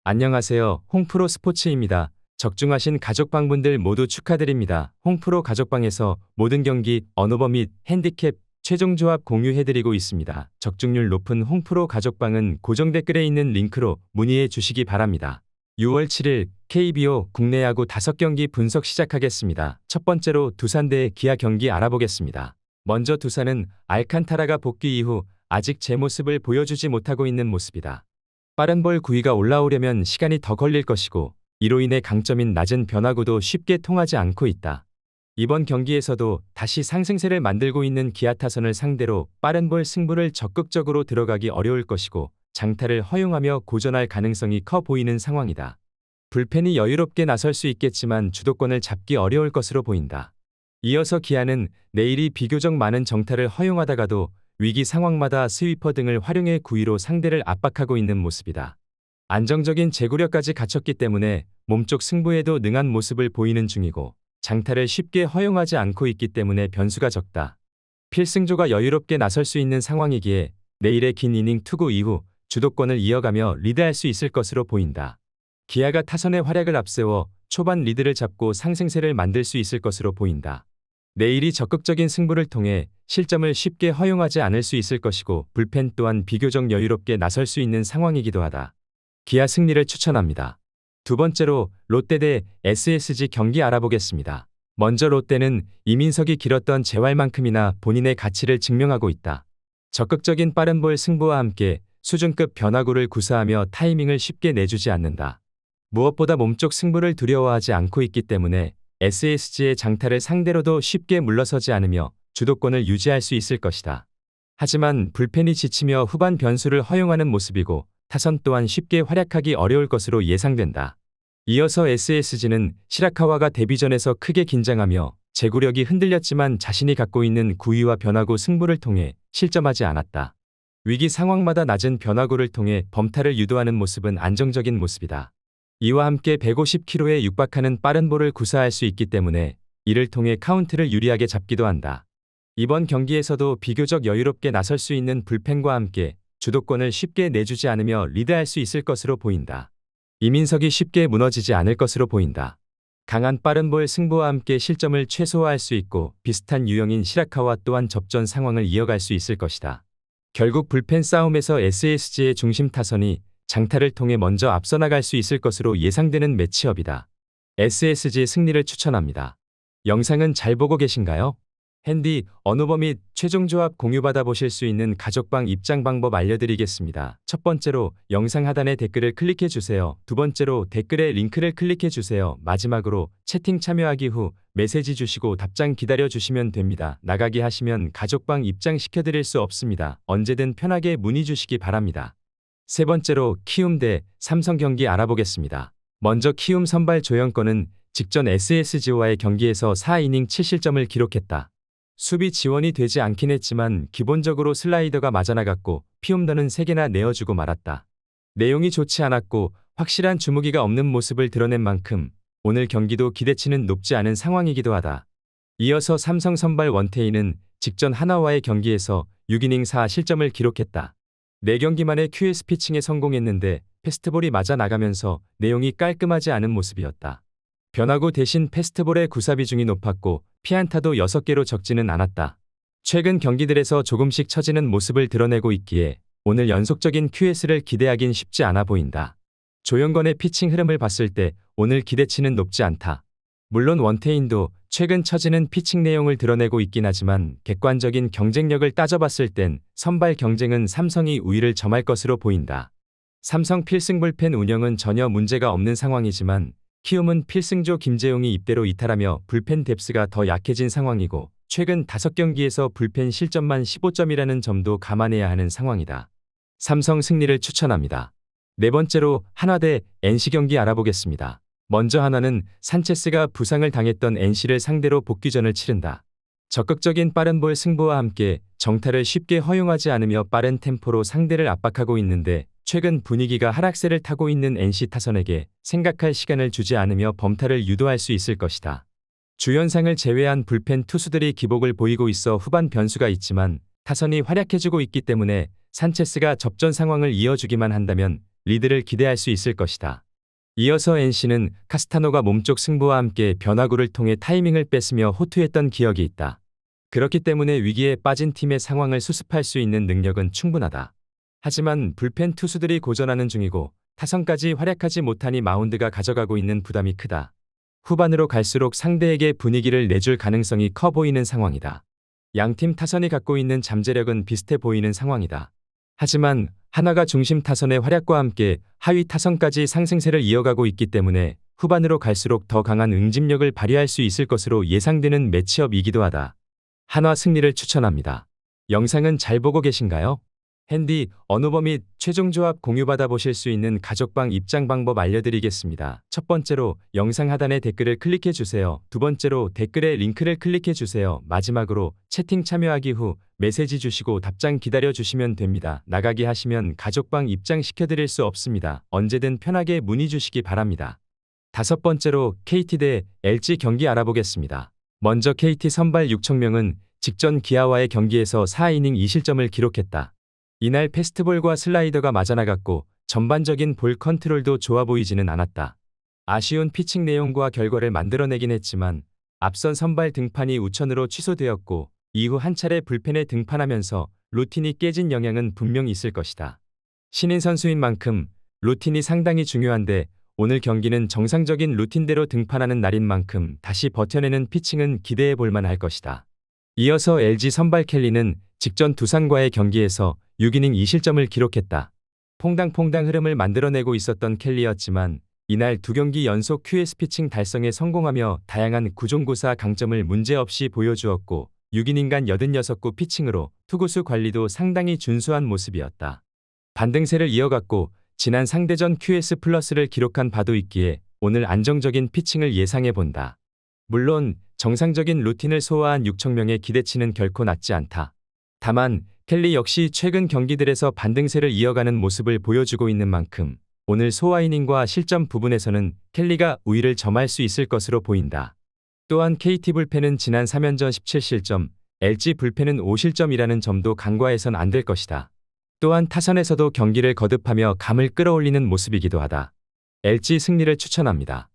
안녕하세요. 홍프로 스포츠입니다. 적중하신 가족방분들 모두 축하드립니다. 홍프로 가족방에서 모든 경기, 언오버 및 핸디캡, 최종 조합 공유해드리고 있습니다. 적중률 높은 홍프로 가족방은 고정 댓글에 있는 링크로 문의해 주시기 바랍니다. 6월 7일 KBO 국내 야구 5경기 분석 시작하겠습니다. 첫 번째로 두산 대 기아 경기 알아보겠습니다. 먼저 두산은 알칸타라가 복귀 이후 아직 제 모습을 보여주지 못하고 있는 모습이다. 빠른 볼 구위가 올라오려면 시간이 더 걸릴 것이고 이로 인해 강점인 낮은 변화구도 쉽게 통하지 않고 있다. 이번 경기에서도 다시 상승세를 만들고 있는 기아 타선을 상대로 빠른 볼 승부를 적극적으로 들어가기 어려울 것이고 장타를 허용하며 고전할 가능성이 커 보이는 상황이다. 불펜이 여유롭게 나설 수 있겠지만 주도권을 잡기 어려울 것으로 보인다. 이어서 기아는 내일이 비교적 많은 정타를 허용하다가도 위기 상황마다 스위퍼 등을 활용해 구위로 상대를 압박하고 있는 모습이다. 안정적인 제구력까지 갖췄기 때문에 몸쪽 승부에도 능한 모습을 보이는 중이고 장타를 쉽게 허용하지 않고 있기 때문에 변수가 적다. 필승조가 여유롭게 나설 수 있는 상황이기에 내일의 긴 이닝 투구 이후 주도권을 이어가며 리드할 수 있을 것으로 보인다. 기아가 타선의 활약을 앞세워 초반 리드를 잡고 상승세를 만들 수 있을 것으로 보인다. 내일이 적극적인 승부를 통해 실점을 쉽게 허용하지 않을 수 있을 것이고 불펜 또한 비교적 여유롭게 나설 수 있는 상황이기도 하다. 기아 승리를 추천합니다. 두 번째로 롯데 대 SSG 경기 알아보겠습니다. 먼저 롯데는 이민석이 길었던 재활만큼이나 본인의 가치를 증명하고 있다. 적극적인 빠른 볼 승부와 함께 수준급 변화구를 구사하며 타이밍을 쉽게 내주지 않는다. 무엇보다 몸쪽 승부를 두려워하지 않고 있기 때문에 SSG의 장타를 상대로도 쉽게 물러서지 않으며 주도권을 유지할 수 있을 것이다. 하지만 불펜이 지치며 후반 변수를 허용하는 모습이고 타선 또한 쉽게 활약하기 어려울 것으로 예상된다. 이어서 SSG는 시라카와가 데뷔전에서 크게 긴장하며 제구력이 흔들렸지만 자신이 갖고 있는 구위와 변화구 승부를 통해 실점하지 않았다. 위기 상황마다 낮은 변화구를 통해 범타를 유도하는 모습은 안정적인 모습이다. 이와 함께 150km에 육박하는 빠른 볼을 구사할 수 있기 때문에 이를 통해 카운트를 유리하게 잡기도 한다. 이번 경기에서도 비교적 여유롭게 나설 수 있는 불펜과 함께 주도권을 쉽게 내주지 않으며 리드할 수 있을 것으로 보인다. 이민석이 쉽게 무너지지 않을 것으로 보인다. 강한 빠른 볼 승부와 함께 실점을 최소화할 수 있고 비슷한 유형인 시라카와 또한 접전 상황을 이어갈 수 있을 것이다. 결국 불펜 싸움에서 SSG의 중심 타선이 장타를 통해 먼저 앞서 나갈 수 있을 것으로 예상되는 매치업이다. SSG 승리를 추천합니다. 영상은 잘 보고 계신가요? 핸디, 언오버 및 최종 조합 공유받아 보실 수 있는 가족방 입장 방법 알려드리겠습니다. 첫 번째로 영상 하단에 댓글을 클릭해 주세요. 두 번째로 댓글에 링크를 클릭해 주세요. 마지막으로 채팅 참여하기 후 메시지 주시고 답장 기다려 주시면 됩니다. 나가기 하시면 가족방 입장 시켜드릴 수 없습니다. 언제든 편하게 문의 주시기 바랍니다. 세 번째로 키움 대 삼성 경기 알아보겠습니다. 먼저 키움 선발 조영권은 직전 SSG와의 경기에서 4이닝 7실점을 기록했다. 수비 지원이 되지 않긴 했지만 기본적으로 슬라이더가 맞아나갔고 피홈런은 3개나 내어주고 말았다. 내용이 좋지 않았고 확실한 주무기가 없는 모습을 드러낸 만큼 오늘 경기도 기대치는 높지 않은 상황이기도 하다. 이어서 삼성 선발 원태인은 직전 하나와의 경기에서 6이닝 4실점을 기록했다. 4경기 만에 QS 피칭에 성공했는데 패스트볼이 맞아 나가면서 내용이 깔끔하지 않은 모습이었다. 변화구 대신 패스트볼의 구사 비중이 높았고 피안타도 6개로 적지는 않았다. 최근 경기들에서 조금씩 처지는 모습을 드러내고 있기에 오늘 연속적인 QS를 기대하긴 쉽지 않아 보인다. 조영건의 피칭 흐름을 봤을 때 오늘 기대치는 높지 않다. 물론 원태인도 최근 처지는 피칭 내용을 드러내고 있긴 하지만 객관적인 경쟁력을 따져봤을 땐 선발 경쟁은 삼성이 우위를 점할 것으로 보인다. 삼성 필승 불펜 운영은 전혀 문제가 없는 상황이지만 키움은 필승조 김재용이 입대로 이탈하며 불펜 뎁스가 더 약해진 상황이고 최근 5경기에서 불펜 실점만 15점이라는 점도 감안해야 하는 상황이다. 삼성 승리를 추천합니다. 네 번째로 한화 대 NC 경기 알아보겠습니다. 먼저 한화는 산체스가 부상을 당했던 NC를 상대로 복귀전을 치른다. 적극적인 빠른 볼 승부와 함께 정타를 쉽게 허용하지 않으며 빠른 템포로 상대를 압박하고 있는데 최근 분위기가 하락세를 타고 있는 NC 타선에게 생각할 시간을 주지 않으며 범타를 유도할 수 있을 것이다. 주연상을 제외한 불펜 투수들이 기복을 보이고 있어 후반 변수가 있지만 타선이 활약해주고 있기 때문에 산체스가 접전 상황을 이어주기만 한다면 리드를 기대할 수 있을 것이다. 이어서 NC는 카스타노가 몸쪽 승부와 함께 변화구를 통해 타이밍을 뺐으며 호투했던 기억이 있다. 그렇기 때문에 위기에 빠진 팀의 상황을 수습할 수 있는 능력은 충분하다. 하지만 불펜 투수들이 고전하는 중이고 타선까지 활약하지 못하니 마운드가 가져가고 있는 부담이 크다. 후반으로 갈수록 상대에게 분위기를 내줄 가능성이 커 보이는 상황이다. 양팀 타선이 갖고 있는 잠재력은 비슷해 보이는 상황이다. 하지만 한화가 중심 타선의 활약과 함께 하위 타선까지 상승세를 이어가고 있기 때문에 후반으로 갈수록 더 강한 응집력을 발휘할 수 있을 것으로 예상되는 매치업이기도 하다. 한화 승리를 추천합니다. 영상은 잘 보고 계신가요? 핸디, 언오버 및 최종 조합 공유받아 보실 수 있는 가족방 입장 방법 알려드리겠습니다. 첫 번째로 영상 하단에 댓글을 클릭해 주세요. 두 번째로 댓글에 링크를 클릭해 주세요. 마지막으로 채팅 참여하기 후 메시지 주시고 답장 기다려 주시면 됩니다. 나가기 하시면 가족방 입장 시켜드릴 수 없습니다. 언제든 편하게 문의 주시기 바랍니다. 다섯 번째로 KT 대 LG 경기 알아보겠습니다. 먼저 KT 선발 6청명은 직전 기아와의 경기에서 4이닝 2실점을 기록했다. 이날 패스트볼과 슬라이더가 맞아나갔고 전반적인 볼 컨트롤도 좋아 보이지는 않았다. 아쉬운 피칭 내용과 결과를 만들어내긴 했지만 앞선 선발 등판이 우천으로 취소되었고 이후 한 차례 불펜에 등판하면서 루틴이 깨진 영향은 분명 있을 것이다. 신인 선수인 만큼 루틴이 상당히 중요한데 오늘 경기는 정상적인 루틴대로 등판하는 날인 만큼 다시 버텨내는 피칭은 기대해 볼 만할 것이다. 이어서 LG 선발 켈리는 직전 두산과의 경기에서 6이닝 2실점을 기록했다. 퐁당퐁당 흐름을 만들어내고 있었던 켈리였지만 이날 두 경기 연속 QS 피칭 달성에 성공하며 다양한 구종구사 강점을 문제없이 보여주었고 6이닝간 86구 피칭으로 투구수 관리도 상당히 준수한 모습이었다. 반등세를 이어갔고 지난 상대전 QS 플러스를 기록한 바도 있기에 오늘 안정적인 피칭을 예상해본다. 물론 정상적인 루틴을 소화한 6청명의 기대치는 결코 낮지 않다. 다만 켈리 역시 최근 경기들에서 반등세를 이어가는 모습을 보여주고 있는 만큼 오늘 소화이닝과 실점 부분에서는 켈리가 우위를 점할 수 있을 것으로 보인다. 또한 KT 불펜은 지난 3연전 17실점, LG 불펜은 5실점이라는 점도 간과해선 안 될 것이다. 또한 타선에서도 경기를 거듭하며 감을 끌어올리는 모습이기도 하다. LG 승리를 추천합니다.